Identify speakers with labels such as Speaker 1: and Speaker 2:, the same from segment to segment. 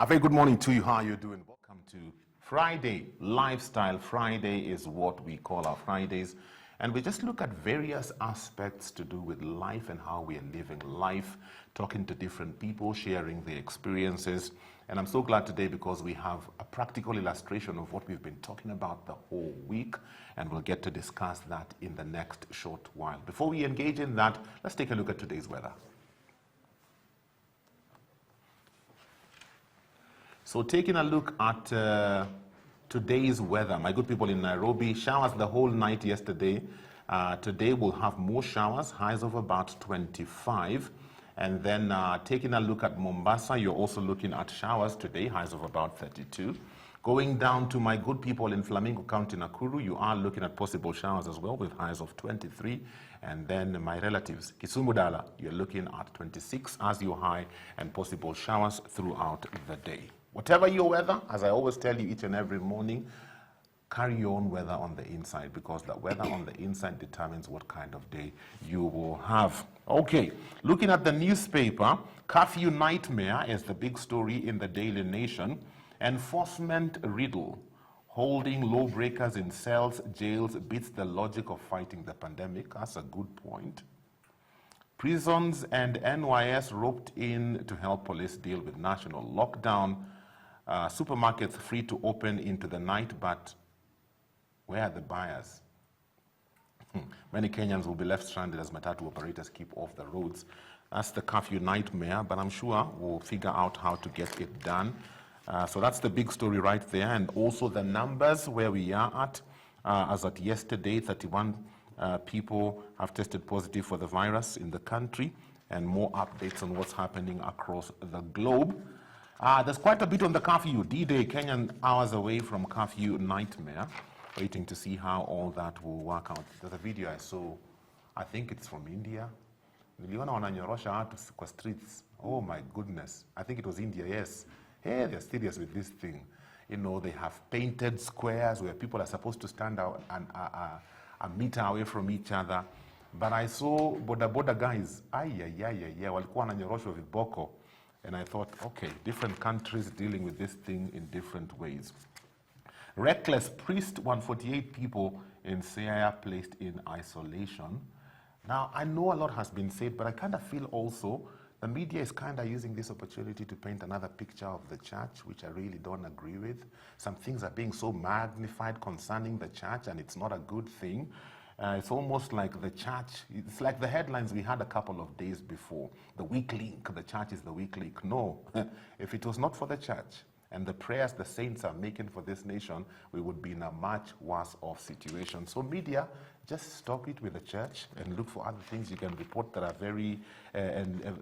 Speaker 1: A very good morning to you. How are you doing? Welcome to Friday. Lifestyle Friday is what we call our Fridays. And we just look at various aspects to do with life and how we are living life, talking to different people, sharing their experiences. And I'm so glad today because we have a practical illustration of what we've been talking about the whole week. And we'll get to discuss that in the next short while. Before we engage in that, let's take a look at today's weather. So taking a look at today's weather, my good people in Nairobi, showers the whole night yesterday. Today we'll have more showers, highs of about 25. And then taking a look at Mombasa, you're also looking at showers today, highs of about 32. Going down to my good people in Flamingo County, Nakuru, you are looking at possible showers as well with highs of 23. And then my relatives, Kisumu Dala, you're looking at 26 as your high and possible showers throughout the day. Whatever your weather, as I always tell you each and every morning, carry your own weather on the inside because the weather on the inside determines what kind of day you will have. Okay, looking at the newspaper, curfew nightmare is the big story in the Daily Nation. Enforcement riddle, holding lawbreakers in cells, jails beats the logic of fighting the pandemic. That's a good point. Prisons and NYS roped in to help police deal with national lockdown. Supermarkets free to open into the night, but where are the buyers? Many Kenyans will be left stranded as matatu operators keep off the roads. That's the curfew nightmare, but I'm sure we'll figure out how to get it done. So that's the big story right there, and also the numbers where we are at. As at yesterday, 31 people have tested positive for the virus in the country, and more updates on what's happening across the globe. There's quite a bit on the curfew. D-Day, Kenyan hours away from curfew nightmare. Waiting to see how all that will work out. There's a video I saw, I think it's from India. Niliona wananyorosha watu kwa streets. Oh my goodness. I think it was India, yes. Hey, they're serious with this thing. You know, they have painted squares where people are supposed to stand out and a meter away from each other. But I saw boda guys, walikuwa wananyoroshwa viboko. And I thought, okay, different countries dealing with this thing in different ways. Reckless priest, 148 people in Siaya placed in isolation. Now, I know a lot has been said, but I kind of feel also the media is kind of using this opportunity to paint another picture of the church, which I really don't agree with. Some things are being so magnified concerning the church, and it's not a good thing. It's almost like the church, it's like the headlines we had a couple of days before. The weak link, the church is the weak link. No, if it was not for the church and the prayers the saints are making for this nation, we would be in a much worse off situation. So media, just stop it with the church and look for other things you can report that are very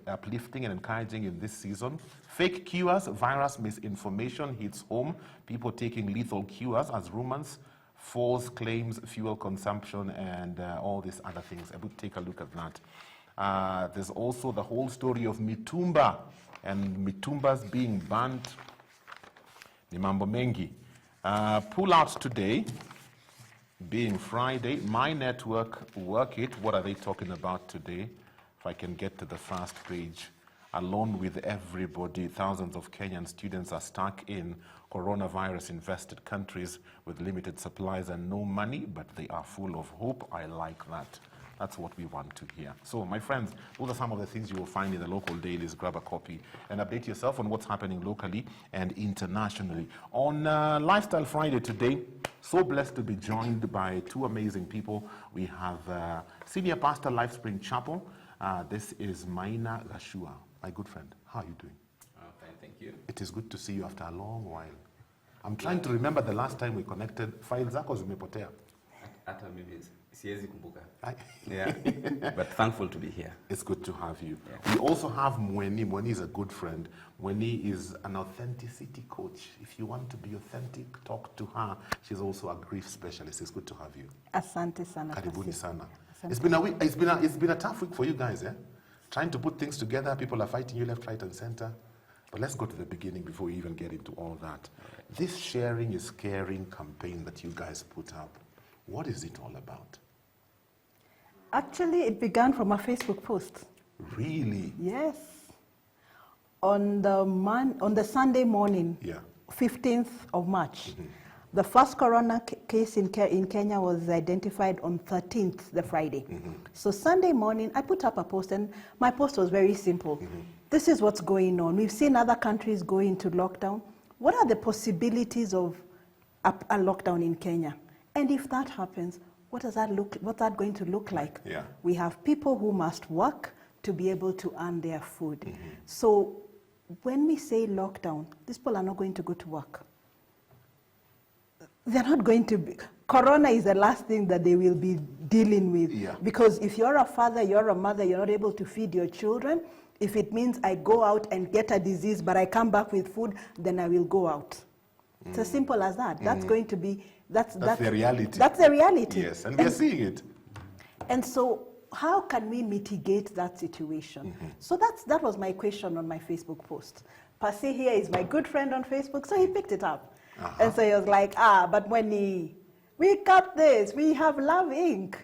Speaker 1: uplifting and encouraging in this season. Fake cures, virus misinformation hits home. People taking lethal cures as rumors, false claims, fuel consumption, and all these other things. I would take a look at that. There's also the whole story of Mitumba and Mitumbas being banned. Ni mambo mengi. Pull out today, being Friday. My network, Work It. What are they talking about today? If I can get to the first page. Along with everybody, thousands of Kenyan students are stuck in coronavirus-infested countries with limited supplies and no money, but they are full of hope. I like that. That's what we want to hear. So, my friends, those are some of the things you will find in the local dailies. Grab a copy and update yourself on what's happening locally and internationally. On Lifestyle Friday today, so blessed to be joined by two amazing people. We have Senior Pastor, Lifespring Chapel. This is Maina Gashua. My good friend, how are you doing?
Speaker 2: Fine, thank you.
Speaker 1: It is good to see you after a long while. I'm trying to remember the last time we connected. Files zako zimepotea.
Speaker 2: Hata mimi siwezi kumbuka. Yeah, but thankful to be here.
Speaker 1: It's good to have you.
Speaker 2: Yeah.
Speaker 1: We also have Mweni. Mweni is a good friend. Mweni is an authenticity coach. If you want to be authentic, talk to her. She's also a grief specialist. It's good to have you.
Speaker 3: Asante sana.
Speaker 1: Karibuni sana.
Speaker 3: Asante.
Speaker 1: It's been a week. It's been a tough week for you guys, eh? Trying to put things together. People are fighting you left, right, and center. But let's go to the beginning before we even get into all that. This Sharing is Caring campaign that you guys put up, what is it all about?
Speaker 3: Actually, it began from a Facebook post.
Speaker 1: Really?
Speaker 3: Yes. on the Sunday morning,
Speaker 1: Yeah.
Speaker 3: 15th of March, the first corona case in Kenya was identified on 13th, the Friday. So Sunday morning, I put up a post, and my post was very simple. This is what's going on. We've seen other countries go into lockdown. What are the possibilities of a lockdown in Kenya? And if that happens, what's that going to look like?
Speaker 1: Yeah.
Speaker 3: We have people who must work to be able to earn their food. So when we say lockdown, these people are not going to go to work. They're not going to be. Corona is the last thing that they will be dealing with.
Speaker 1: Yeah.
Speaker 3: Because if you're a father, you're a mother, you're not able to feed your children, if it means I go out and get a disease, but I come back with food, then I will go out. It's as simple as that. That's going to be, that's
Speaker 1: the reality.
Speaker 3: That's the reality.
Speaker 1: Yes, and we are seeing it.
Speaker 3: And so how can we mitigate that situation? So that was my question on my Facebook post. Percy here is my good friend on Facebook, so he picked it up. And so he was like, but when we got this, we have Love Inc.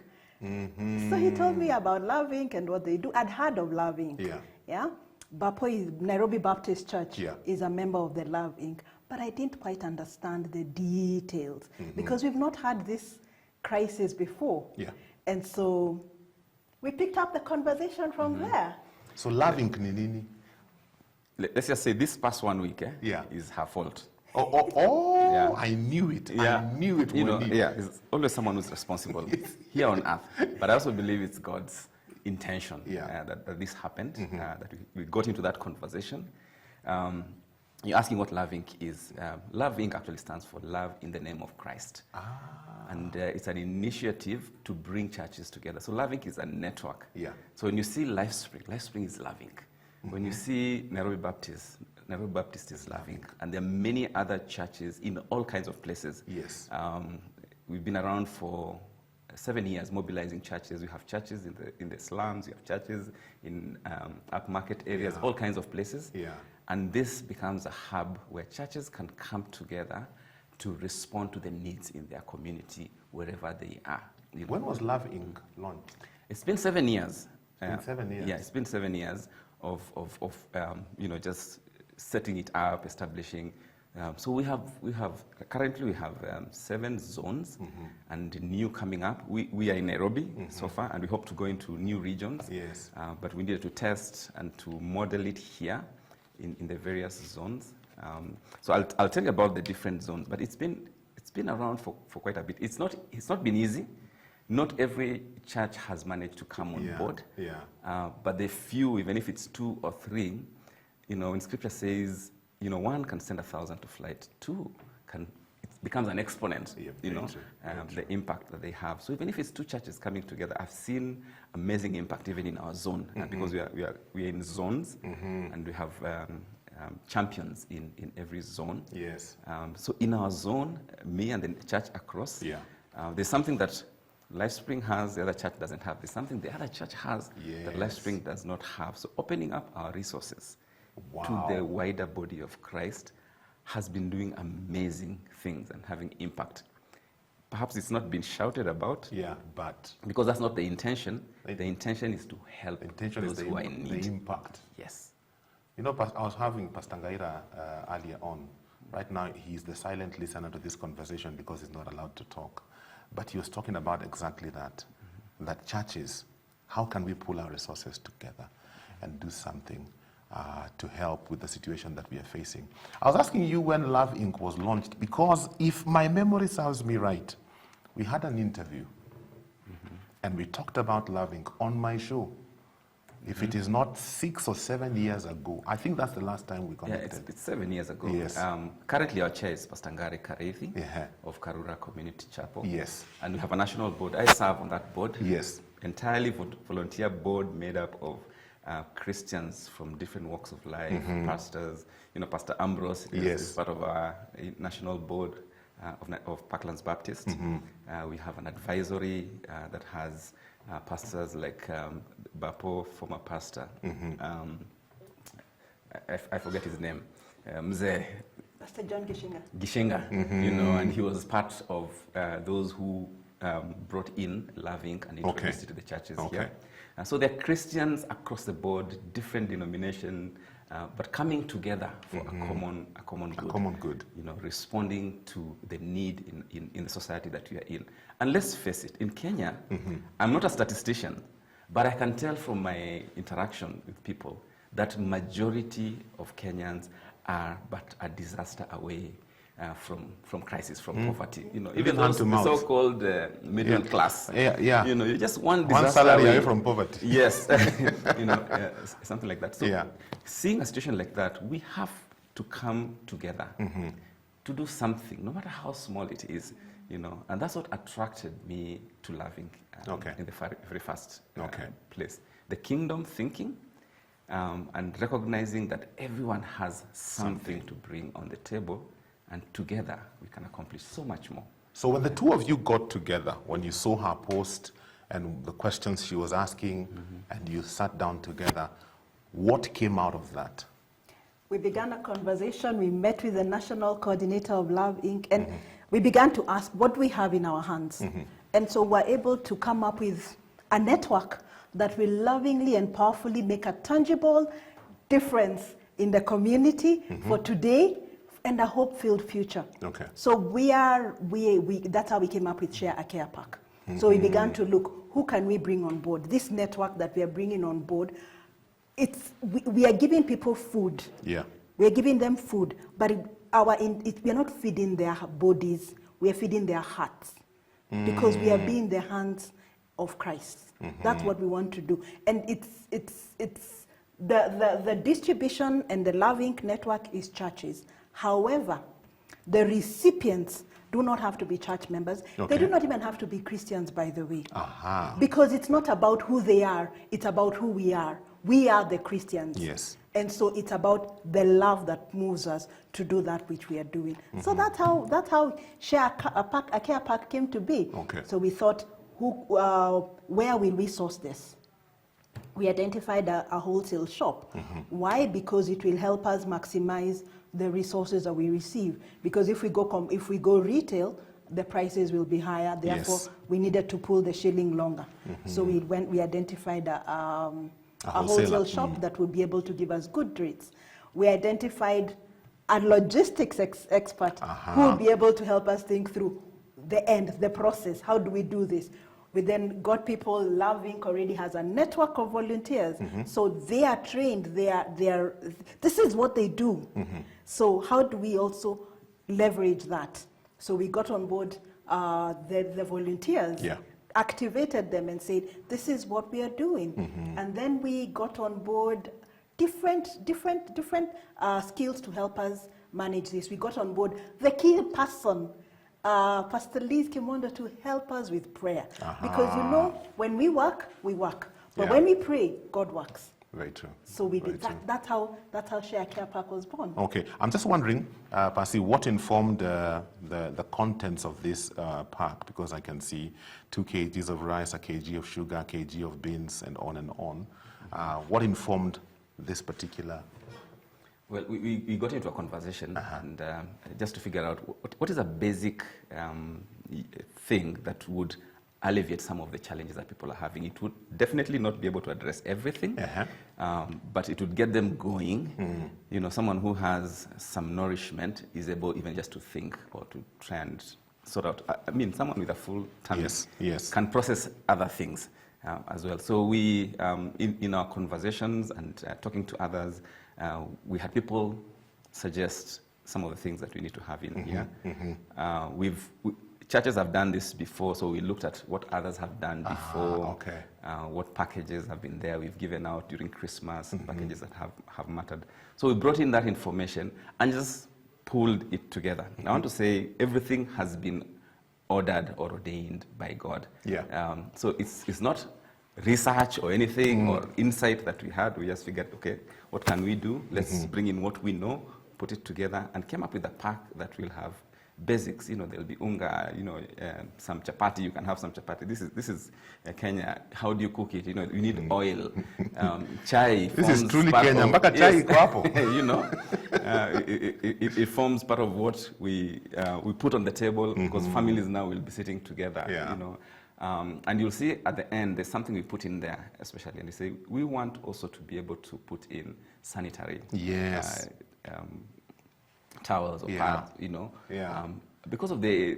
Speaker 3: So he told me about Love Inc. and what they do. I'd heard of Love Inc. Yeah. Bapo, Nairobi Baptist Church, is a member of the Love Inc. But I didn't quite understand the details because we've not had this crisis before.
Speaker 1: Yeah.
Speaker 3: And so we picked up the conversation from there.
Speaker 1: So Love Inc. ni nini?
Speaker 2: Let's just say this past 1 week
Speaker 1: Yeah.
Speaker 2: is her fault.
Speaker 1: Oh,
Speaker 2: Yeah.
Speaker 1: I knew it.
Speaker 2: Yeah.
Speaker 1: I knew it.
Speaker 2: You know,
Speaker 1: Wendy.
Speaker 2: yeah, it's always someone who's responsible here on earth. But I also believe it's God's intention that this happened, that we got into that conversation. You're asking what Love Inc. is. Love Inc. actually stands for Love in the Name of Christ. And it's an initiative to bring churches together. So Love Inc. is a network.
Speaker 1: Yeah.
Speaker 2: So when you see LifeSpring is Love Inc. When you see Nairobi Baptist is Love Inc. And there are many other churches in all kinds of places.
Speaker 1: Yes.
Speaker 2: We've been around for 7 years mobilizing churches. We have churches in the slums, we have churches in upmarket areas, all kinds of places.
Speaker 1: Yeah.
Speaker 2: And this becomes a hub where churches can come together to respond to the needs in their community wherever they are. You know?
Speaker 1: When was Love Inc. launched?
Speaker 2: It's been 7 years.
Speaker 1: It's been 7 years.
Speaker 2: Yeah, it's been 7 years of just setting it up, establishing. So we have currently 7 zones, and new coming up. We are in Nairobi so far, and we hope to go into new regions.
Speaker 1: Yes.
Speaker 2: But we needed to test and to model it here in the various zones. So I'll tell you about the different zones, but it's been around for quite a bit. It's not been easy. Not every church has managed to come on board.
Speaker 1: Yeah.
Speaker 2: But the few, even if it's 2 or 3, when Scripture says, 1 can send 1,000 to flight, 2 it becomes an exponent. The impact that they have. So even if it's 2 churches coming together, I've seen amazing impact even in our zone because we are in zones, and we have champions in every zone.
Speaker 1: Yes.
Speaker 2: So in our zone, me and the church across, there's something that LifeSpring has, the other church doesn't have. There's something the other church has that LifeSpring does not have. So opening up our resources to the wider body of Christ has been doing amazing things and having impact. Perhaps it's not been shouted about.
Speaker 1: Yeah, but
Speaker 2: because that's not the intention. The intention is to help those who are in need.
Speaker 1: The impact.
Speaker 2: Yes.
Speaker 1: I was having Pastor Ngaira earlier on. Right now, he's the silent listener to this conversation because he's not allowed to talk. But he was talking about exactly that. That churches, how can we pull our resources together and do something to help with the situation that we are facing? I was asking you when Love Inc. was launched, because if my memory serves me right, we had an interview and we talked about Love Inc. on my show. If it is not 6 or 7 years ago, I think that's the last time we connected.
Speaker 2: Yeah, it's 7 years ago.
Speaker 1: Yes.
Speaker 2: Currently our chair is Pastor Ngare Kareithi of Karura Community Chapel.
Speaker 1: Yes.
Speaker 2: And we have a national board. I serve on that board.
Speaker 1: Yes.
Speaker 2: Entirely volunteer board made up of Christians from different walks of life, pastors. Pastor Ambrose is part of our national board of Parklands Baptist. We have an advisory that has pastors like Bapo, former pastor. I forget his name. Mzee.
Speaker 3: Pastor John Gishinga.
Speaker 2: Gishinga, and he was part of those who brought in Love Inc. and introduced it to the churches here. So there are Christians across the board, different denomination, but coming together for a common good.
Speaker 1: A common good.
Speaker 2: You know, responding to the need in the society that we are in. And let's face it, in Kenya, I'm not a statistician, but I can tell from my interaction with people that majority of Kenyans are but a disaster away from crisis, from poverty. You know, even those the so-called middle class.
Speaker 1: Yeah.
Speaker 2: You know, you just one disaster
Speaker 1: salary
Speaker 2: away
Speaker 1: from poverty.
Speaker 2: Yes. You know, something like that. So seeing a situation like that, we have to come together to do something, no matter how small it is. You know, and that's what attracted me to Love Inc. In the very first place. The kingdom thinking and recognizing that everyone has something to bring on the table, and together we can accomplish so much more.
Speaker 1: So when the two of you got together, when you saw her post and the questions she was asking, and you sat down together, what came out of that?
Speaker 3: We began a conversation. We met with the national coordinator of Love Inc. and we began to ask what we have in our hands. And so we're able to come up with a network that will lovingly and powerfully make a tangible difference in the community for today and a hope-filled future. So that's how we came up with Share a Care Pack. So we began to look, who can we bring on board? This network that we are bringing on board, we are giving people food. We are giving them food, but we are not feeding their bodies, we are feeding their hearts. Because we are being the hands of Christ. That's what we want to do. And it's the distribution and the Love Inc. network is churches. However, the recipients do not have to be church members. They do not even have to be Christians, by the way. Because it's not about who they are, it's about who we are. We are the Christians. And so it's about the love that moves us to do that which we are doing. So that's how Share a Care Pack came to be. So we thought, where will we source this? We identified a wholesale shop. Why? Because it will help us maximize the resources that we receive. Because if we go retail, the prices will be higher. Therefore, we needed to pull the shilling longer. So we identified a wholesale shop that would be able to give us good rates. We identified a logistics expert who will be able to help us think through the process. How do we do this? We then got people. Love Inc. already has a network of volunteers, so they are trained. This is what they do. So how do we also leverage that? So we got on board the volunteers, activated them and said, this is what we are doing. And then we got on board different skills to help us manage this. We got on board the key person, Pastor Liz Kimondo, to help us with prayer. Because you know, when we work, but when we pray, God works.
Speaker 1: Very true.
Speaker 3: So we did that. That's how Share a Care Pack was born.
Speaker 1: I'm just wondering, Pasi, what informed the contents of this pack? Because I can see 2 kgs of rice, a kg of sugar, a kg of beans, and on and on. What informed this particular?
Speaker 2: Well, we got into a conversation and just to figure out what is a basic thing that would alleviate some of the challenges that people are having. It would definitely not be able to address everything, but it would get them going. You know, someone who has some nourishment is able even just to think or to try and sort out. I mean, someone with a full tummy can process other things as well. So we, in our conversations and talking to others, we had people suggest some of the things that we need to have in here. Churches have done this before, so we looked at what others have done before, what packages have been there. We've given out during Christmas, packages that have mattered. So we brought in that information and just pulled it together. I want to say everything has been ordered or ordained by God. So it's not research or anything or insight that we had. We just figured, okay, what can we do? Let's bring in what we know, put it together, and came up with a pack that will have basics. You know, there'll be unga, you know, some chapati. You can have some chapati. This is Kenya. How do you cook it? You know, you need oil. Chai.
Speaker 1: This is truly Kenya. Mpaka chai iko hapo.
Speaker 2: You know, it forms part of what we put on the table because families now will be sitting together. You know, And you'll see at the end, there's something we put in there, especially, and they say, we want also to be able to put in sanitary towels or pads, you know, because of the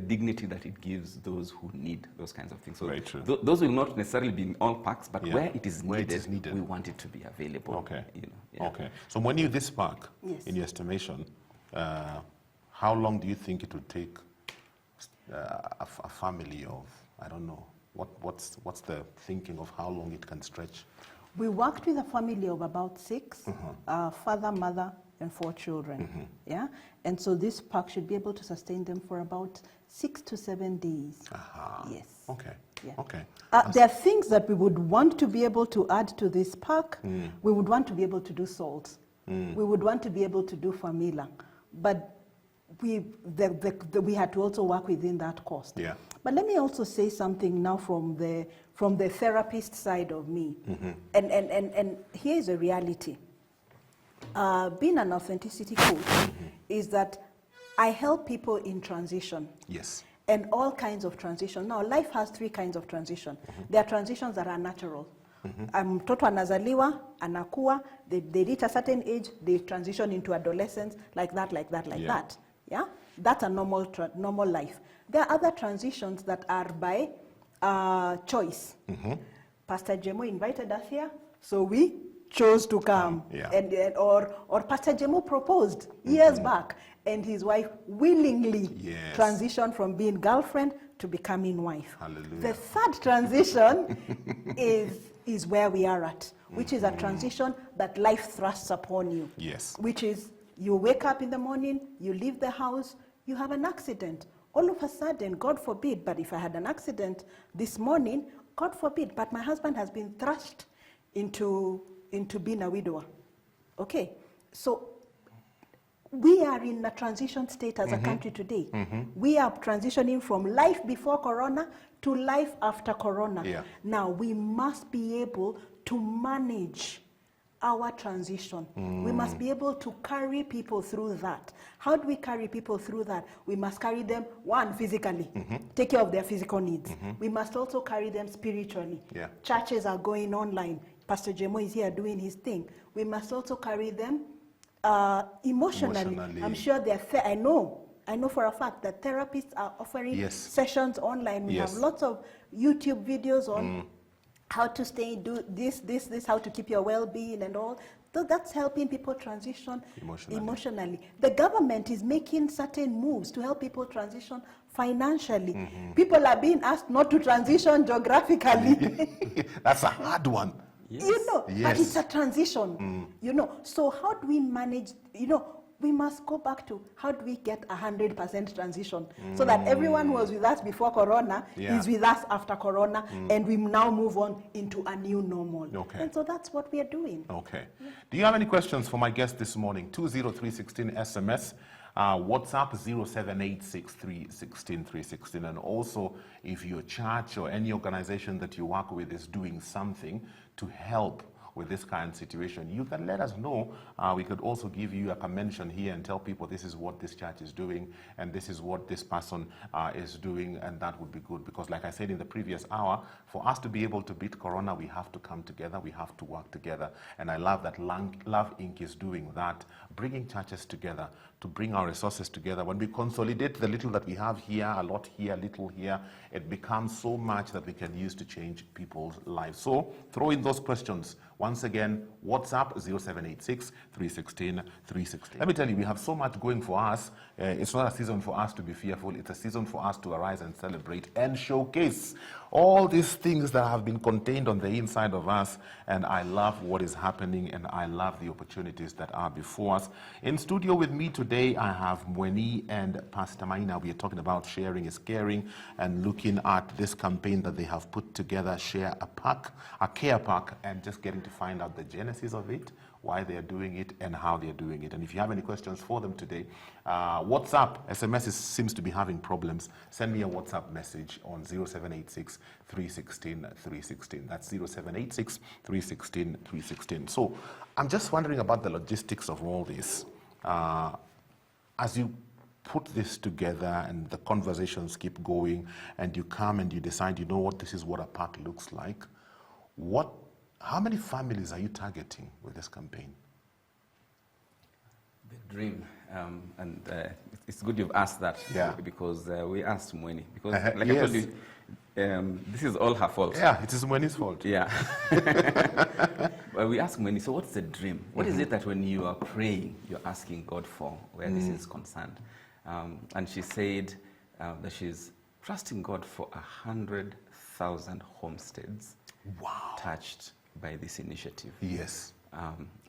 Speaker 2: dignity that it gives those who need those kinds of things. So
Speaker 1: Very true.
Speaker 2: Those will not necessarily be in all packs, but where it is
Speaker 1: Where
Speaker 2: needed,
Speaker 1: it is needed,
Speaker 2: we want it to be available.
Speaker 1: Okay.
Speaker 2: You know,
Speaker 1: Okay. So when you this pack,
Speaker 3: Yes.
Speaker 1: in your estimation, how long do you think it would take a family of, I don't know, what's the thinking of how long it can stretch?
Speaker 3: We worked with a family of about 6, father, mother, and 4 children. Yeah, and so this pack should be able to sustain them for about 6 to 7 days. Yes.
Speaker 1: Okay.
Speaker 3: Yeah.
Speaker 1: Okay.
Speaker 3: There are things that we would want to be able to add to this pack. We would want to be able to do salt. We would want to be able to do famila, but we had to also work within that cost.
Speaker 1: Yeah.
Speaker 3: But let me also say something now from the therapist side of me. And here is a reality. Being an authenticity coach is that I help people in transition.
Speaker 1: Yes.
Speaker 3: And all kinds of transition. Now, life has 3 kinds of transition. There are transitions that are natural. Mtoto anazaliwa, anakuwa, they reach a certain age, they transition into adolescence, like that. Yeah, that's a normal life. There are other transitions that are by choice. Pastor Jemo invited us here, so we chose to come. Or Pastor Jemo proposed years back, and his wife willingly transitioned from being girlfriend to becoming wife.
Speaker 1: Hallelujah.
Speaker 3: The third transition is where we are at, which is a transition that life thrusts upon you.
Speaker 1: Yes.
Speaker 3: Which is you wake up in the morning, you leave the house, you have an accident. All of a sudden, God forbid, but if I had an accident this morning, God forbid, but my husband has been thrust into being a widower. Okay, so we are in a transition state as a country today. We are transitioning from life before Corona to life after Corona.
Speaker 1: Yeah.
Speaker 3: Now, we must be able to manage our transition. We must be able to carry people through that. How do we carry people through that? We must carry them, one, physically, take care of their physical needs. We must also carry them spiritually.
Speaker 1: Yeah.
Speaker 3: Churches are going online. Pastor Jemo is here doing his thing. We must also carry them emotionally. I'm sure I know for a fact that therapists are offering sessions online. We have lots of YouTube videos on how to do this, how to keep your well-being and all. So that's helping people transition emotionally. The government is making certain moves to help people transition financially. People are being asked not to transition geographically.
Speaker 1: That's a hard one.
Speaker 3: Yes. You know, but it's a transition, you know. So how do we manage, you know, we must go back to how do we get 100% transition so that everyone who was with us before Corona is with us after Corona, and we now move on into a new normal.
Speaker 1: Okay.
Speaker 3: And so that's what we are doing.
Speaker 1: Okay. Do you have any questions for my guest this morning? 20316 SMS. WhatsApp 0786316316, and also if your church or any organization that you work with is doing something to help with this kind of situation, you can let us know. We could also give you a mention here and tell people this is what this church is doing and this is what this person is doing, and that would be good, because like I said in the previous hour, for us to be able to beat Corona, we have to come together, we have to work together, and I love that Love Inc. is doing that, bringing churches together to bring our resources together. When we consolidate the little that we have here, a lot here, little here, it becomes so much that we can use to change people's lives. So throw in those questions. Once again, WhatsApp 0786316316. Let me tell you, we have so much going for us. It's not a season for us to be fearful. It's a season for us to arise and celebrate and showcase all these things that have been contained on the inside of us. And I love what is happening, and I love the opportunities that are before us. In studio with me today, I have Mweni and Pastor Maina. We are talking about sharing is caring and looking at this campaign that they have put together, Share a Pack, a care pack, and just getting to find out the genesis of it, why they are doing it, and how they are doing it. And if you have any questions for them today, WhatsApp, SMS seems to be having problems. Send me a WhatsApp message on 0786316316. That's 0786316316. So I'm just wondering about the logistics of all this. As you put this together and the conversations keep going and you come and you decide, you know what, this is what a park looks like, how many families are you targeting with this campaign?
Speaker 2: The dream, and it's good you've asked that, because we asked Mweni, because like I told you, this is all her fault.
Speaker 1: Yeah, it is Mweni's fault.
Speaker 2: Yeah. Well, we asked Mweni, so what's the dream? What is it that when you are praying, you're asking God for, where this is concerned? And she said that she's trusting God for 100,000 homesteads touched by this initiative.
Speaker 1: Yes.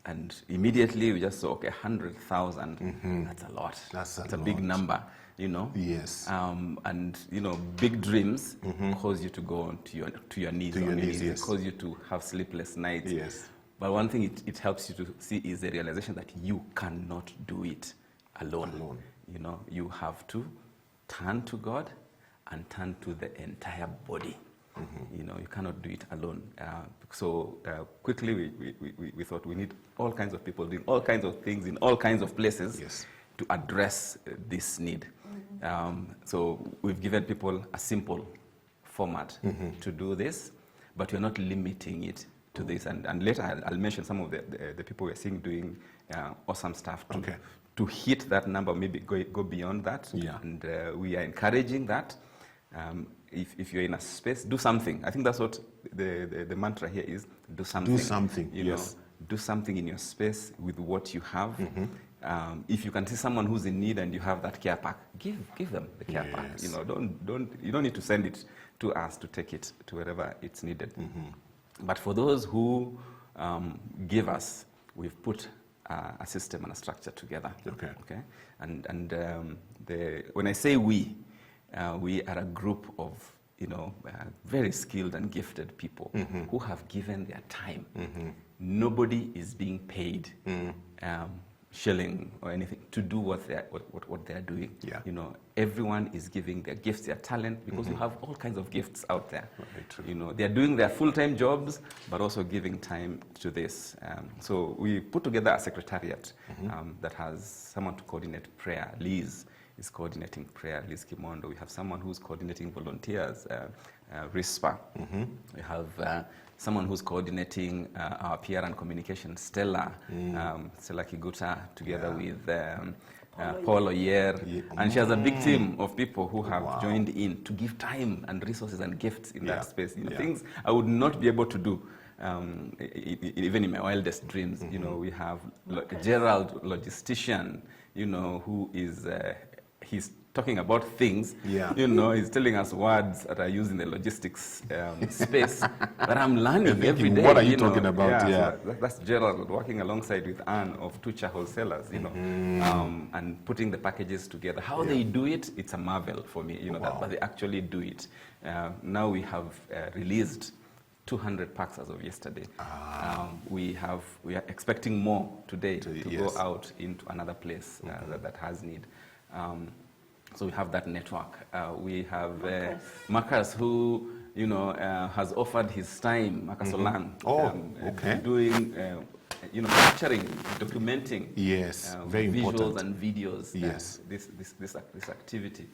Speaker 2: And immediately we just saw, okay, 100,000, that's a lot. That's a big number, you know?
Speaker 1: Yes.
Speaker 2: And, you know, big dreams cause you to go to your knees.
Speaker 1: Yes.
Speaker 2: Cause you to have sleepless nights.
Speaker 1: Yes.
Speaker 2: But one thing it helps you to see is the realization that you cannot do it alone. You know, you have to turn to God and turn to the entire body. You know, you cannot do it alone. So quickly we thought we need all kinds of people doing all kinds of things in all kinds of places to address this need. So we've given people a simple format to do this, but we're not limiting it to this. And later I'll mention some of the people we're seeing doing awesome stuff to hit that number, maybe go beyond that. And we are encouraging that. If you're in a space, do something. I think that's what the mantra here is, do something.
Speaker 1: Do something,
Speaker 2: you know, do something in your space with what you have. If you can see someone who's in need and you have that care pack, give them the care pack. You know, you don't need to send it to us to take it to wherever it's needed. But for those who give us, we've put a system and a structure together. Okay. And when I say we are a group of, you know, very skilled and gifted people who have given their time. Nobody is being paid shilling or anything to do what they're doing. You know, everyone is giving their gifts, their talent, because you have all kinds of gifts out there. You know, they're doing their full-time jobs, but also giving time to this. So we put together a secretariat that has someone to coordinate prayer. Liz is coordinating prayer, Liz Kimondo. We have someone who's coordinating volunteers, RISPA. We have someone who's coordinating our PR and communication, Stella, Stella Kiguta, together with Paul Oyer. And she has a big team of people who have joined in to give time and resources and gifts in that space. You know, things I would not be able to do even in my wildest dreams. You know, we have Gerald, logistician, you know, who is he's talking about things, you know, he's telling us words that are used in the logistics space that I'm learning every day.
Speaker 1: What are you talking about?
Speaker 2: So that's Gerald working alongside with Anne of Tucha Wholesalers, you know, and putting the packages together. How they do it, it's a marvel for me, you know, but they actually do it. Now we have released 200 packs as of yesterday. We are expecting more today to go out into another place that has need. So we have that network. We have Marcus, who, you know, has offered his time, Marcus Olan, doing, you know, capturing, documenting
Speaker 1: very
Speaker 2: visuals
Speaker 1: important.
Speaker 2: And videos. This activity.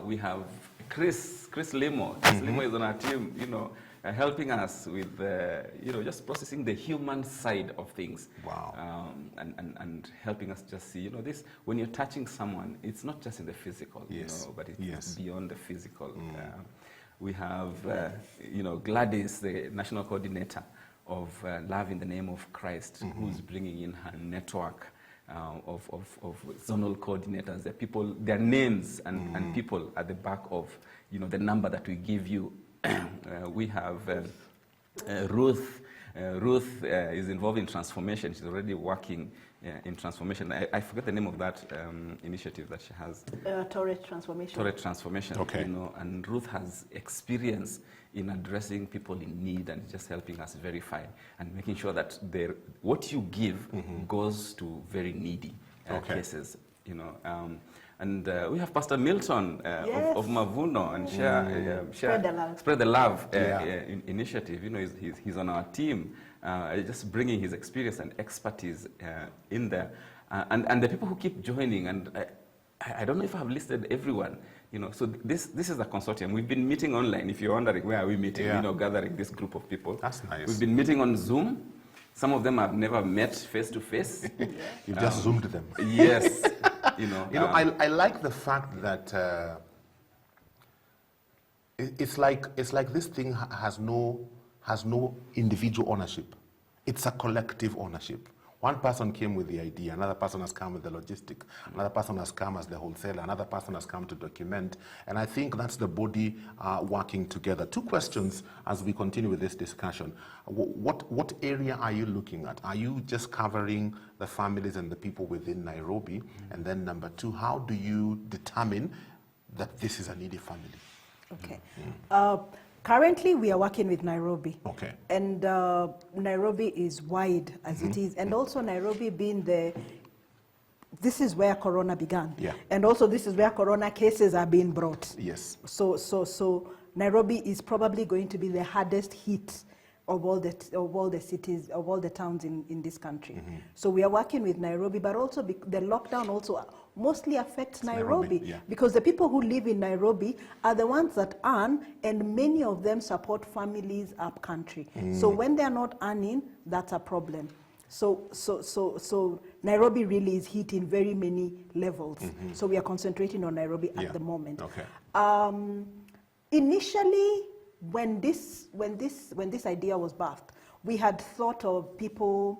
Speaker 2: We have Chris Limo. Chris Limo is on our team, you know, helping us with, you know, just processing the human side of things. And helping us just see, you know, this, when you're touching someone, it's not just in the physical, you know, but it's beyond the physical. We have, you know, Gladys, the national coordinator of Love in the Name of Christ, who's bringing in her network of zonal coordinators. The people, their names and people at the back of, you know, the number that we give you. We have Ruth. Ruth is involved in transformation. She's already working in transformation. I forget the name of that initiative that she has.
Speaker 3: Tourette Transformation.
Speaker 2: Tourette Transformation. You know, and Ruth has experience in addressing people in need and just helping us verify and making sure that what you give goes to very needy cases. You know. And we have Pastor Milton of Mavuno and Spread the Love initiative. You know, he's on our team, just bringing his experience and expertise in there. And the people who keep joining, and I don't know if I've listed everyone. So this is a consortium. We've been meeting online. If you're wondering where are we meeting, gathering this group of people.
Speaker 1: That's nice.
Speaker 2: We've been meeting on Zoom. Some of them have never met face to face.
Speaker 1: You've just zoomed them.
Speaker 2: Yes.
Speaker 1: I like the fact that it's like this thing has no individual ownership. It's a collective ownership. One person came with the idea, another person has come with the logistic, another person has come as the wholesaler, another person has come to document, and I think that's the body working together. 2 questions as we continue with this discussion. What area are you looking at? Are you just covering the families and the people within Nairobi? And then number 2, how do you determine that this is a needy family?
Speaker 3: Okay. Currently, we are working with Nairobi.
Speaker 1: Okay.
Speaker 3: And Nairobi is wide as it is. And also Nairobi being this is where Corona began.
Speaker 1: Yeah.
Speaker 3: And also this is where Corona cases are being brought.
Speaker 1: Yes.
Speaker 3: So Nairobi is probably going to be the hardest hit of all the cities, of all the towns in this country. So we are working with Nairobi, but also the lockdown also mostly affects Nairobi, because the people who live in Nairobi are the ones that earn, and many of them support families up country. So when they are not earning, that's a problem. So Nairobi really is hit in very many levels. So we are concentrating on Nairobi at the moment.
Speaker 1: Okay.
Speaker 3: Initially, when this idea was birthed, we had thought of people,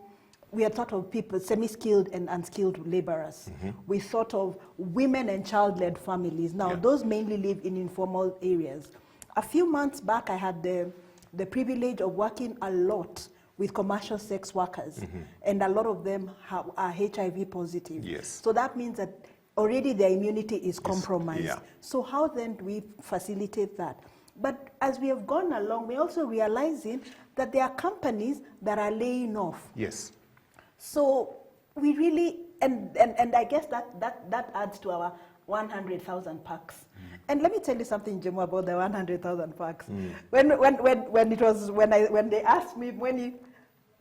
Speaker 3: semi-skilled and unskilled laborers. We thought of women and child-led families. Now, those mainly live in informal areas. A few months back, I had the privilege of working a lot with commercial sex workers, and a lot of them are HIV positive.
Speaker 1: Yes.
Speaker 3: So that means that already their immunity is compromised. So how then do we facilitate that? But as we have gone along, we're also realizing that there are companies that are laying off.
Speaker 1: Yes.
Speaker 3: So we really, and I guess that adds to our 100,000 packs. And let me tell you something, Jemo, about the 100,000 packs. When they asked me,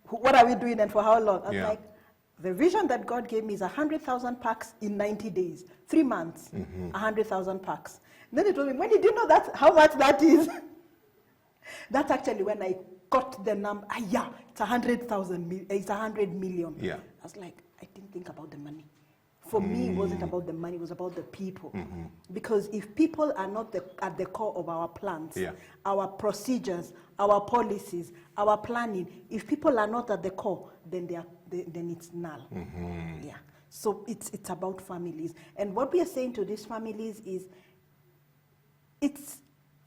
Speaker 3: what are we doing and for how long? I was like, the vision that God gave me is 100,000 packs in 90 days, 3 months, 100,000 packs. Then he told me, when did you know that, how much that is? That's actually when I got the number. It's 100,000, it's 100 million.
Speaker 1: Yeah.
Speaker 3: I was like, I didn't think about the money. For me, it wasn't about the money, it was about the people. Because if people are not at the core of our plans, our procedures, our policies, our planning, if people are not at the core, then then it's null. Yeah. So it's about families. And what we are saying to these families is,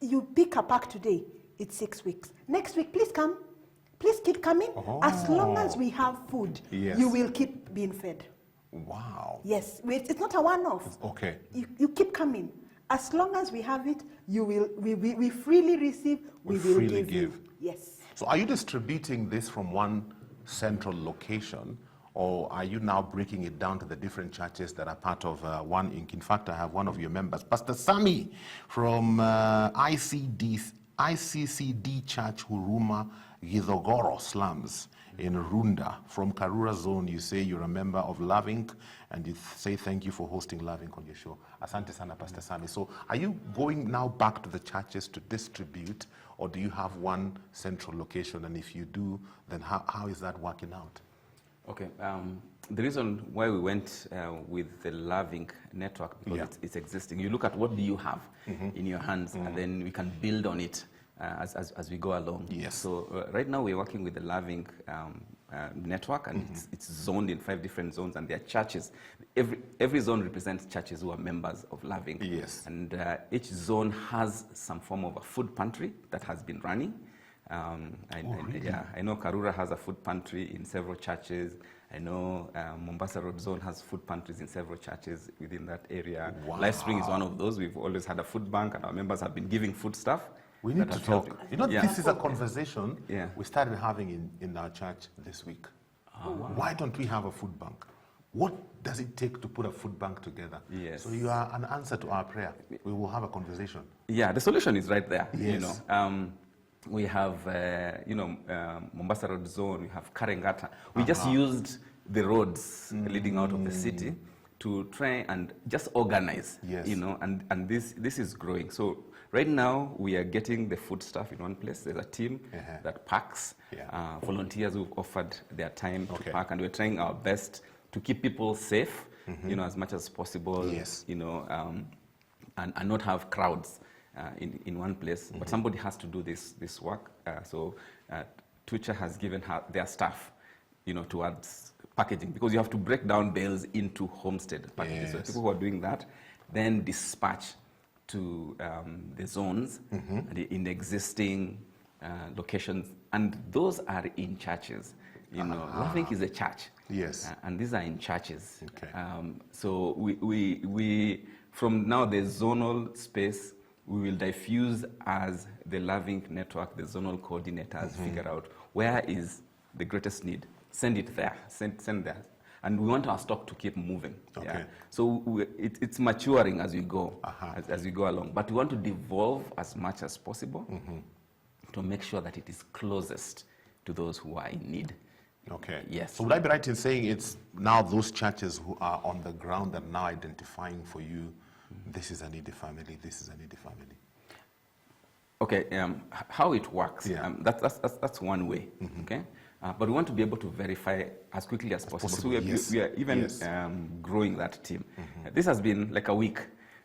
Speaker 3: you pick a pack today, it's 6 weeks. Next week, please come. Please keep coming. As long as we have food, you will keep being fed.
Speaker 1: Wow.
Speaker 3: Yes, it's not a one-off.
Speaker 1: Okay.
Speaker 3: You keep coming. As long as we have it, we freely receive, we will
Speaker 1: freely
Speaker 3: give you. Yes.
Speaker 1: So are you distributing this from one central location, or are you now breaking it down to the different churches that are part of One Inc? In fact, I have one of your members, Pastor Sami from ICCD Church Huruma Githogoro slums in Runda. From Karura Zone, you say you're a member of Love Inc, and you say thank you for hosting Love Inc on your show. Asante sana, Pastor Sami. So are you going now back to the churches to distribute, or do you have one central location? And if you do, then how is that working out?
Speaker 2: Okay. The reason why we went with the Love Inc network, because it's existing. You look at what do you have in your hands, and then we can build on it as we go along.
Speaker 1: Yes.
Speaker 2: So right now we're working with the Love Inc network, and it's zoned in 5 different zones, and there are churches. Every zone represents churches who are members of Love Inc.
Speaker 1: Yes.
Speaker 2: And each zone has some form of a food pantry that has been running.
Speaker 1: Really?
Speaker 2: I know Karura has a food pantry in several churches. I know Mombasa Road Zone has food pantries in several churches within that area.
Speaker 1: Wow.
Speaker 2: Life Spring is one of those. We've always had a food bank, and our members have been giving food stuff.
Speaker 1: We need to talk. You know, this is a conversation we started having in our church this week.
Speaker 2: Oh, wow.
Speaker 1: Why don't we have a food bank? What does it take to put a food bank together?
Speaker 2: Yes.
Speaker 1: So you are an answer to our prayer. We will have a conversation.
Speaker 2: Yeah, the solution is right there.
Speaker 1: Yes.
Speaker 2: You know, we have, Mombasa Road Zone, we have Karengata. We just used the roads leading out of the city to try and just organize,
Speaker 1: Yes.
Speaker 2: you know, and this is growing. So right now we are getting the food stuff in one place. There's a team that packs, volunteers who've offered their time to pack, and we're trying our best to keep people safe, you know, as much as possible, you know, and not have crowds in one place. But somebody has to do this work. So Twitcher has given their staff, you know, towards packaging, because you have to break down bales into homestead packages. So people who are doing that then dispatch to the zones in the existing locations, and those are in churches. You know, Lovink is a church.
Speaker 1: Yes.
Speaker 2: And these are in churches.
Speaker 1: Okay.
Speaker 2: So we from now the zonal space, we will diffuse as the Lovink network, the zonal coordinators figure out where is the greatest need. Send it there, send there. And we want our stock to keep moving.
Speaker 1: Okay.
Speaker 2: Yeah? So it's maturing as we go, as we go along. But we want to devolve as much as possible to make sure that it is closest to those who are in need.
Speaker 1: Okay.
Speaker 2: Yes.
Speaker 1: So would I be right in saying it's now those churches who are on the ground that are now identifying for you, this is a needy family, this is a needy family?
Speaker 2: Okay, how it works, that's one way, okay? But we want to be able to verify as quickly as possible. So we are even growing that team. This has been like a week,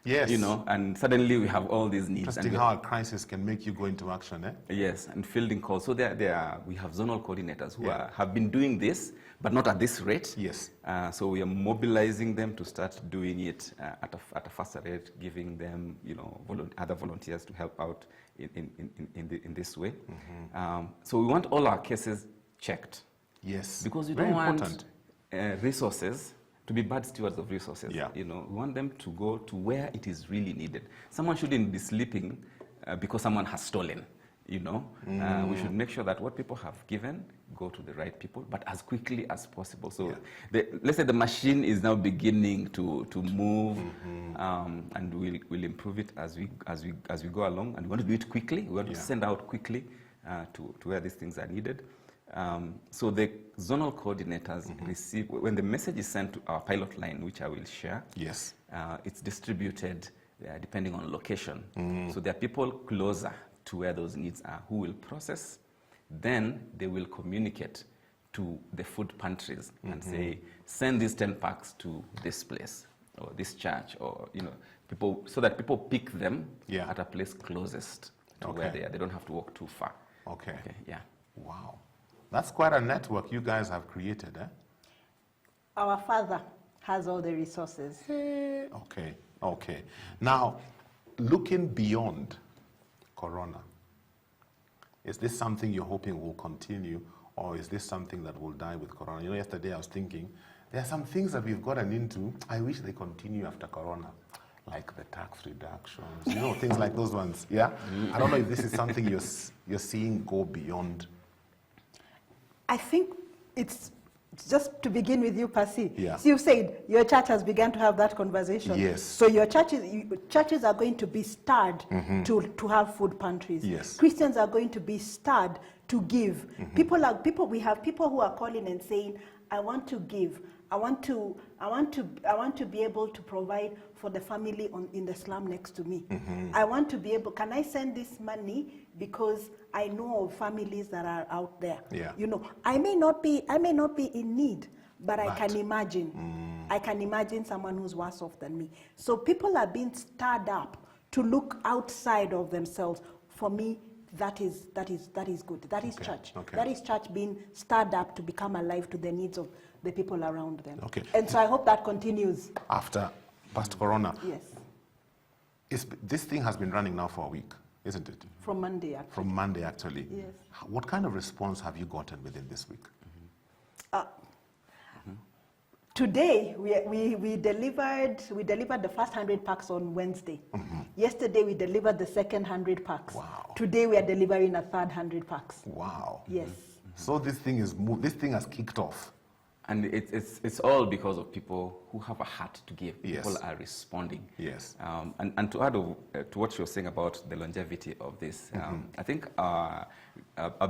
Speaker 2: you know, and suddenly we have all these needs.
Speaker 1: Interesting how a crisis can make you go into action, eh?
Speaker 2: Yes, and fielding calls. So we have zonal coordinators who have been doing this, but not at this rate.
Speaker 1: Yes.
Speaker 2: So we are mobilizing them to start doing it at a faster rate, giving them, you know, other volunteers to help out in this way. So we want all our cases checked.
Speaker 1: Yes.
Speaker 2: Because we
Speaker 1: Very
Speaker 2: don't
Speaker 1: important.
Speaker 2: want resources to be bad stewards of resources.
Speaker 1: Yeah.
Speaker 2: You know, we want them to go to where it is really needed. Someone shouldn't be sleeping because someone has stolen. You know, we should make sure that what people have given go to the right people, but as quickly as possible. So let's say the machine is now beginning to move, and we'll improve it as we go along. And we want to do it quickly. We want to send out quickly to where these things are needed. So the zonal coordinators receive, when the message is sent to our pilot line, which I will share, it's distributed depending on location. So there are people closer to where those needs are who will process. Then they will communicate to the food pantries and say, send these 10 packs to this place or this church, or, you know, people, so that people pick them at a place closest to where they are. They don't have to walk too far.
Speaker 1: Okay.
Speaker 2: Yeah.
Speaker 1: Wow. That's quite a network you guys have created, eh?
Speaker 3: Our Father has all the resources.
Speaker 1: Okay. Okay. Now, looking beyond Corona, is this something you're hoping will continue, or is this something that will die with Corona? You know, yesterday I was thinking, there are some things that we've gotten into, I wish they continue after Corona, like the tax reductions, you know, things like those ones, yeah? I don't know if this is something you're seeing go beyond.
Speaker 3: I think it's just to begin with you, Percy.
Speaker 1: Yeah.
Speaker 3: So you said your church has begun to have that conversation.
Speaker 1: Yes.
Speaker 3: So your churches are going to be stirred to have food pantries.
Speaker 1: Yes.
Speaker 3: Christians are going to be stirred to give. We have people who are calling and saying, I want to give. I want to be able to provide for the family in the slum next to me. I want to be able, can I send this money because I know of families that are out there.
Speaker 1: Yeah.
Speaker 3: You know, I may not be in need, but I can imagine. I can imagine someone who's worse off than me. So people are being stirred up to look outside of themselves. For me, that is good. That is church.
Speaker 1: Okay.
Speaker 3: That is church being stirred up to become alive to the needs of the people around them.
Speaker 1: Okay.
Speaker 3: And so I hope that continues.
Speaker 1: After past Corona.
Speaker 3: Yes.
Speaker 1: This thing has been running now for a week, isn't it?
Speaker 3: From Monday, actually.
Speaker 1: From Monday, actually.
Speaker 3: Yes.
Speaker 1: What kind of response have you gotten within this week?
Speaker 3: Today, we delivered the first 100 packs on Wednesday. Yesterday, we delivered the second 100 packs.
Speaker 1: Wow.
Speaker 3: Today, we are delivering a third 100 packs.
Speaker 1: Wow.
Speaker 3: Yes.
Speaker 1: So this thing has kicked off.
Speaker 2: And it's all because of people who have a heart to give.
Speaker 1: Yes.
Speaker 2: People are responding.
Speaker 1: Yes.
Speaker 2: And to add to what you're saying about the longevity of this, I think our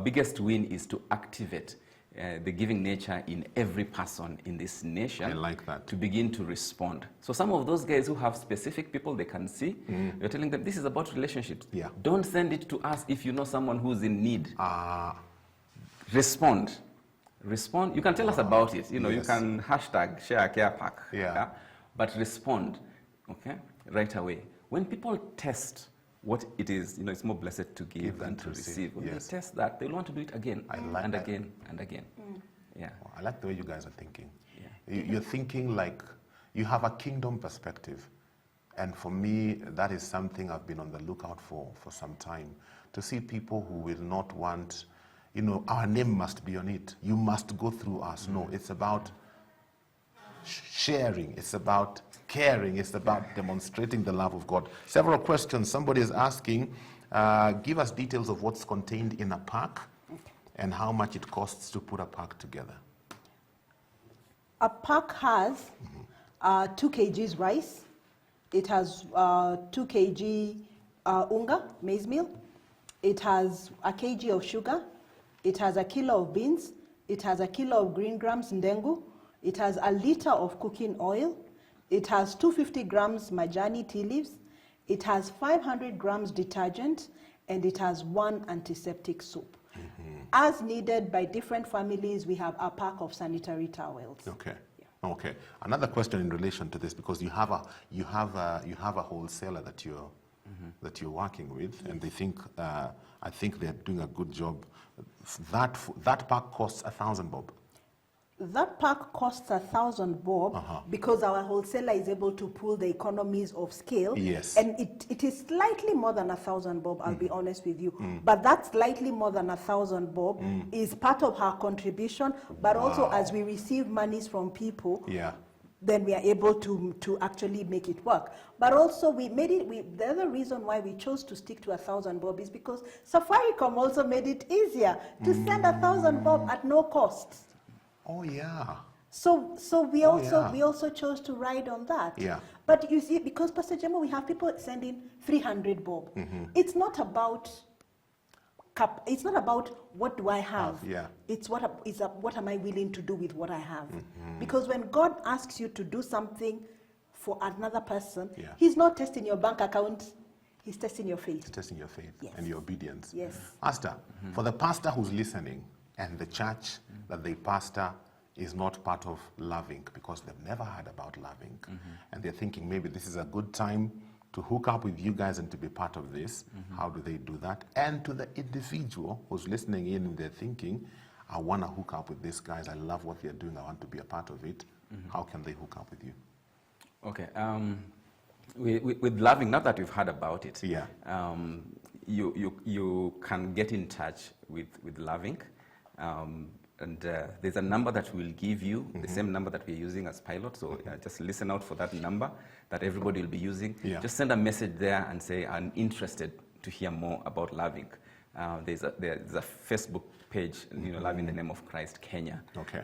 Speaker 2: biggest win is to activate the giving nature in every person in this nation.
Speaker 1: I like that.
Speaker 2: To begin to respond. So some of those guys who have specific people they can see, you're telling them this is about relationships.
Speaker 1: Yeah.
Speaker 2: Don't send it to us if you know someone who's in need. Respond. Respond. You can tell us about it. You know, you can hashtag share care pack.
Speaker 1: Yeah.
Speaker 2: But respond, okay, right away. When people test what it is, you know, it's more blessed to give than to receive. When they test that, they'll want to do it again and again and again. Yeah.
Speaker 1: Well, I like the way you guys are thinking. Yeah. You're thinking like you have a kingdom perspective. And for me, that is something I've been on the lookout for some time. To see people who will not want, you know, our name must be on it. You must go through us. No, it's about sharing. It's about caring. It's about demonstrating the love of God. Several questions. Somebody is asking, give us details of what's contained in a pack and how much it costs to put a pack together.
Speaker 3: A pack has 2 kgs rice. It has 2 kg unga, maize meal. It has a kg of sugar. It has a kilo of beans. It has a kilo of green grams ndengu. It has a liter of cooking oil. It has 250 grams majani tea leaves. It has 500 grams detergent, and it has 1 antiseptic soap. As needed by different families, we have a pack of sanitary towels.
Speaker 1: Okay. Yeah. Okay. Another question in relation to this, because you have a wholesaler that you're working with, and they think I think they're doing a good job. That pack costs 1,000 bob.
Speaker 3: That pack costs 1,000 bob because our wholesaler is able to pull the economies of scale.
Speaker 1: Yes.
Speaker 3: And it is slightly more than 1,000 bob, I'll be honest with you. But that slightly more than 1,000 bob is part of her contribution, but also as we receive monies from people, then we are able to actually make it work. But also we made it, the other reason why we chose to stick to 1,000 bob is because Safaricom also made it easier to send 1,000 bob at no cost.
Speaker 1: Oh yeah.
Speaker 3: So we also chose to ride on that.
Speaker 1: Yeah.
Speaker 3: But you see, because Pastor Jemo, we have people sending 300 bob. It's not about what do I have. It's what am I willing to do with what I have. Because when God asks you to do something for another person, He's not testing your bank account. He's testing your faith.
Speaker 1: He's testing your faith and your obedience.
Speaker 3: Yes.
Speaker 1: Pastor, for the pastor who's listening, and the church that they pastor is not part of Loving because they've never heard about Loving. And they're thinking maybe this is a good time to hook up with you guys and to be part of this. How do they do that? And to the individual who's listening in and they're thinking, I want to hook up with these guys. I love what they're doing. I want to be a part of it. How can they hook up with you? Okay.
Speaker 2: With Loving, not that we've heard about it, you can get in touch with Loving. And there's a number that we'll give you, the same number that we're using as Pilot. So just listen out for that number that everybody will be using. Just send a message there and say, I'm interested to hear more about Loving. There's a Facebook page, Loving the Name of Christ, Kenya.
Speaker 1: Okay.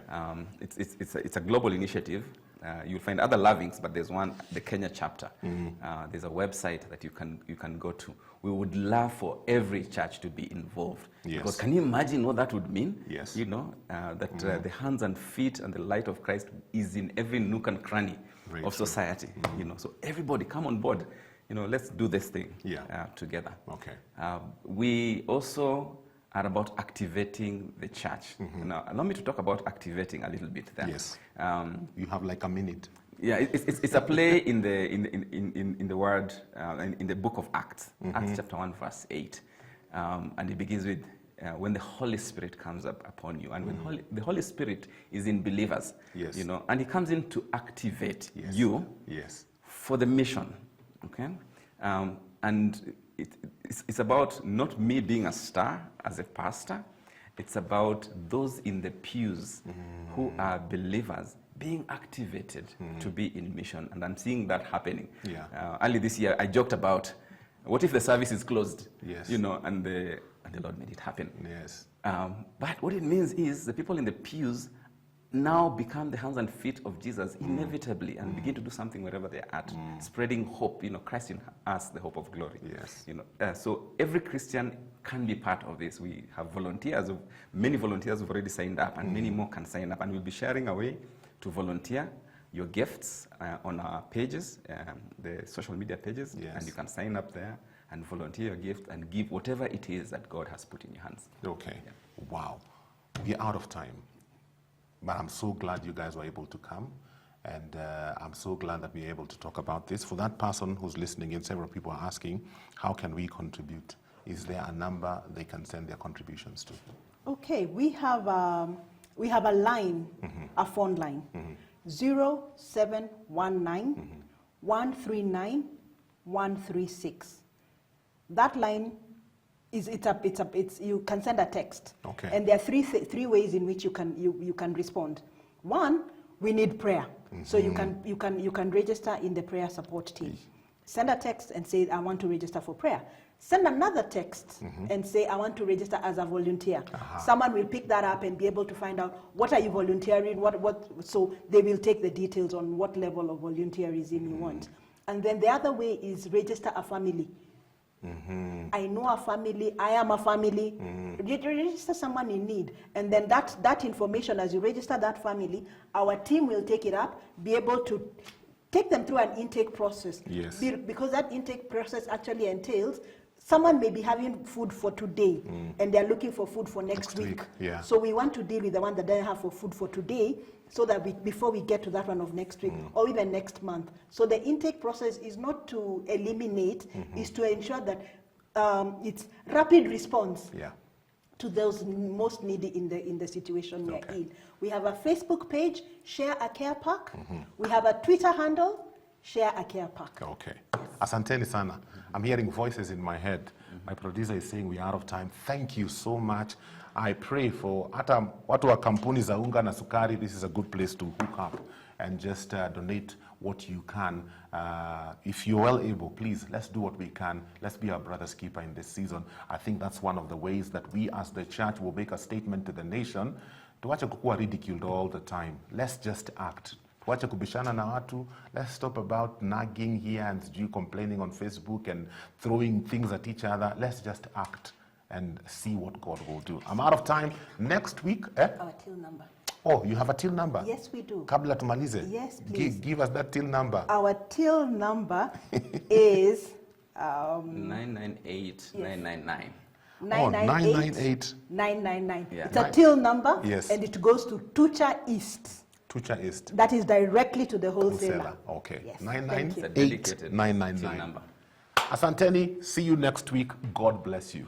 Speaker 2: It's a global initiative. You'll find other Lovings, but there's one, the Kenya chapter. There's a website that you can go to. We would love for every church to be involved. Because can you imagine what that would mean?
Speaker 1: Yes.
Speaker 2: That the hands and feet and the light of Christ is in every nook and cranny of society. So everybody come on board. Let's do this thing together.
Speaker 1: Okay.
Speaker 2: We also are about activating the church. Now, allow me to talk about activating a little bit there.
Speaker 1: Yes. You have like a minute.
Speaker 2: Yeah, it's a play in the word in the book of Acts, Acts chapter 1 verse 8, and it begins with when the Holy Spirit comes up upon you, and when the Holy Spirit is in believers, and He comes in to activate you for the mission, okay, and it's about not me being a star as a pastor. It's about those in the pews who are believers being activated to be in mission, and I'm seeing that happening. Early this year, I joked about, what if the service is closed? And the Lord made it happen. But what it means is the people in the pews now become the hands and feet of Jesus inevitably and begin to do something wherever they're at, spreading hope, Christ in us, the hope of glory.
Speaker 1: Yes.
Speaker 2: So every Christian can be part of this. We have volunteers, many volunteers who've already signed up, and many more can sign up, and we'll be sharing a way to volunteer your gifts on our pages, the social media pages,
Speaker 1: Yes.
Speaker 2: and you can sign up there and volunteer your gift and give whatever it is that God has put in your hands.
Speaker 1: Okay. Yeah. Wow. We're out of time. But I'm so glad you guys were able to come. And I'm so glad that we're able to talk about this. For that person who's listening in, several people are asking, how can we contribute? Is there a number they can send their contributions to?
Speaker 3: Okay, we have a line, a phone line, 0719 139 136. That line is you can send a text.
Speaker 1: Okay.
Speaker 3: And there are three ways in which you can respond. One, we need prayer. So you can register in the prayer support team. Send a text and say, I want to register for prayer. Send another text and say, I want to register as a volunteer. Someone will pick that up and be able to find out, what are you volunteering, so they will take the details on what level of volunteerism you want. And then the other way is register a family. I know a family, I am a family. Register someone in need. And then that information, as you register that family, our team will take it up, be able to take them through an intake process.
Speaker 1: Yes.
Speaker 3: Because that intake process actually entails, someone may be having food for today and they're looking for food for next week.
Speaker 1: Yeah.
Speaker 3: So we want to deal with the one that doesn't have for food for today, so that before we get to that one of next week or even next month. So the intake process is not to eliminate, is to ensure that it's rapid response to those most needy in the situation we're in. We have a Facebook page, Share a Care Pack. We have a Twitter handle, Share a Care Pack.
Speaker 1: Okay. Asanteni sana. I'm hearing voices in my head. My producer is saying we're out of time. Thank you so much. I pray for hata watu wa kampuni za unga na sukari, this is a good place to hook up and just donate what you can. If you're well able, please, let's do what we can. Let's be our brother's keeper in this season. I think that's one of the ways that we as the church will make a statement to the nation. Tuache kukua ridiculed all the time. Let's just act. Tuache kubishana na watu. Let's stop about nagging here and complaining on Facebook and throwing things at each other. Let's just act and see what God will do. I'm out of time. Next week,
Speaker 3: Our till number.
Speaker 1: Oh, you have a till number?
Speaker 3: Yes, we do.
Speaker 1: Kabla tumalize?
Speaker 3: Yes, please.
Speaker 1: Give us that till number.
Speaker 3: Our till number is
Speaker 2: 998 999.
Speaker 1: 998
Speaker 3: 999.
Speaker 2: Yeah.
Speaker 3: It's a till number,
Speaker 1: Yes.
Speaker 3: and it goes to Tucha East.
Speaker 1: Tucha East.
Speaker 3: That is directly to the wholesaler.
Speaker 1: Okay.
Speaker 3: Yes, thank you.
Speaker 1: 998
Speaker 2: It's a dedicated
Speaker 1: 999.
Speaker 2: till number.
Speaker 1: Asanteni. See you next week. God bless you.